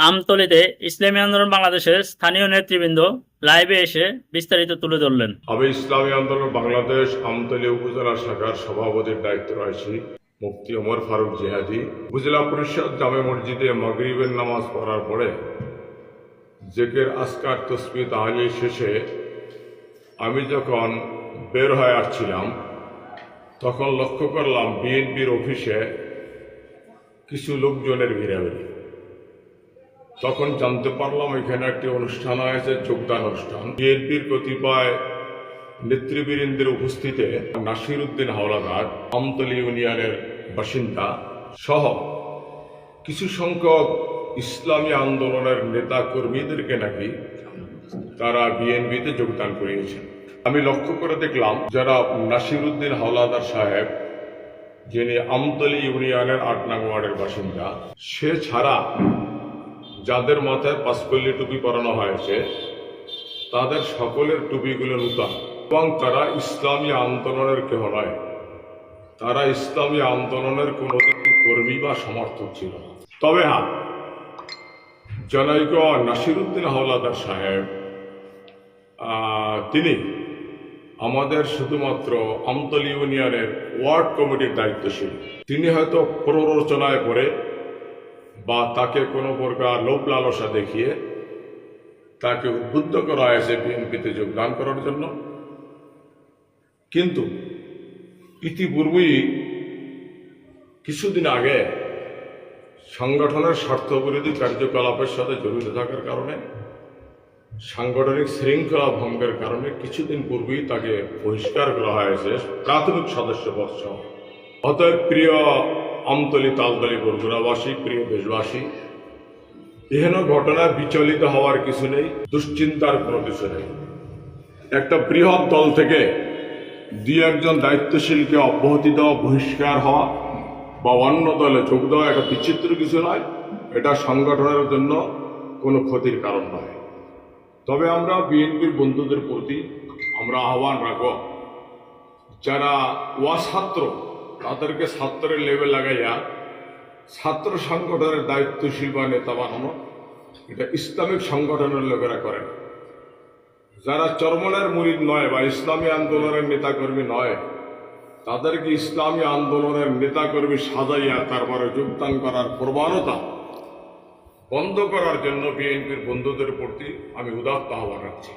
আমতলীতে ইসলামী আন্দোলন বাংলাদেশের স্থানীয় নেতৃবৃন্দ লাইভে এসে বিস্তারিত তুলে ধরলেন। আমি ইসলামী আন্দোলন বাংলাদেশ আমতলী উপজেলা শাখার সভাপতির দায়িত্ব রয়েছি মুফতি ওমর ফারুক জিহাদি। উপজেলা পরিষদ জামে মসজিদে মাগরিবের নামাজ পড়ার পরে জেকের আসকার তসবিহ তাহলিল শেষে আমি যখন বের হয়ে আসছিলাম তখন লক্ষ্য করলাম বিএনপির অফিসে কিছু লোকজনের ভিড়াভিড়ি। তখন জানতে পারলাম এখানে একটি অনুষ্ঠান হয়েছে, যোগদান অনুষ্ঠান। বিএনপির কতিপয় নেতৃবৃন্দের উপস্থিতিতে নাসির উদ্দিন হাওলাদার, আমতলী ইউনিয়নের বাসিন্দা সহ কিছু সংখ্যক ইসলামী আন্দোলনের নেতা কর্মীদেরকে নাকি তারা বিএনপিতে যোগদান করিয়েছেন। আমি লক্ষ্য করে দেখলাম যারা নাসির উদ্দিন হাওলাদার সাহেব, যিনি আমতলী ইউনিয়নের ৮ নং ওয়ার্ডের বাসিন্দা, সে ছাড়া যাদের মাথায় পাঁচপল্লি টুপি পরানো হয়েছে তাদের সকলের টুপিগুলো নূতন এবং তারা ইসলামী আন্দোলনের কেহ নয়। তারা ইসলামী আন্দোলনের কোনো কর্মী বা সমর্থক ছিল না। তবে হ্যাঁ, জনৈক নাসির উদ্দিন হাওলাদার সাহেব তিনি আমাদের শুধুমাত্র আমতলী ইউনিয়নের ওয়ার্ড কমিটির দায়িত্বশীল। তিনি হয়তো প্ররোচনায় পড়ে বা তাকে কোনো প্রকার লোভ লালসা দেখিয়ে তাকে উদ্বুদ্ধ করা হয়েছে বিএনপিতে যোগদান করার জন্য। কিন্তু ইতিপূর্বেই কিছুদিন আগে সংগঠনের স্বার্থবিরোধী কার্যকলাপের সাথে জড়িত থাকার কারণে, সাংগঠনিক শৃঙ্খলা ভঙ্গের কারণে কিছুদিন পূর্বেই তাকে বহিষ্কার করা হয়েছে প্রাথমিক সদস্যপদ সহ। অতএব প্রিয় আমতলী, তালতলী, বরগুনাবাসী, প্রিয় দেশবাসী, এহেন ঘটনায় বিচলিত হওয়ার কিছু নেই, দুশ্চিন্তার কোনো কিছু নেই। একটা বৃহৎ দল থেকে দুই একজন দায়িত্বশীলকে অব্যাহতি দেওয়া, বহিষ্কার হওয়া বা অন্য দলে যোগ দেওয়া একটা বিচিত্র কিছু নয়। এটা সংগঠনের জন্য কোনো ক্ষতির কারণ নয়। তবে আমরা বিএনপির বন্ধুদের প্রতি আমরা আহ্বান রাখব, যারা ছাত্র তাদেরকে ছাত্রের লেভেল লাগাইয়া ছাত্র সংগঠনের দায়িত্বশীল বা নেতা বানানো, এটা ইসলামিক সংগঠনের লোকেরা করে। যারা চরমনের মুরিদ নয় বা ইসলামী আন্দোলনের নেতাকর্মী নয়, তাদেরকে ইসলামী আন্দোলনের নেতাকর্মী সাজাইয়া তারপরে যোগদান করার প্রবণতা বন্ধ করার জন্য বিএনপির বন্ধুদের প্রতি আমি উদাত্ত আহ্বান রাখছি।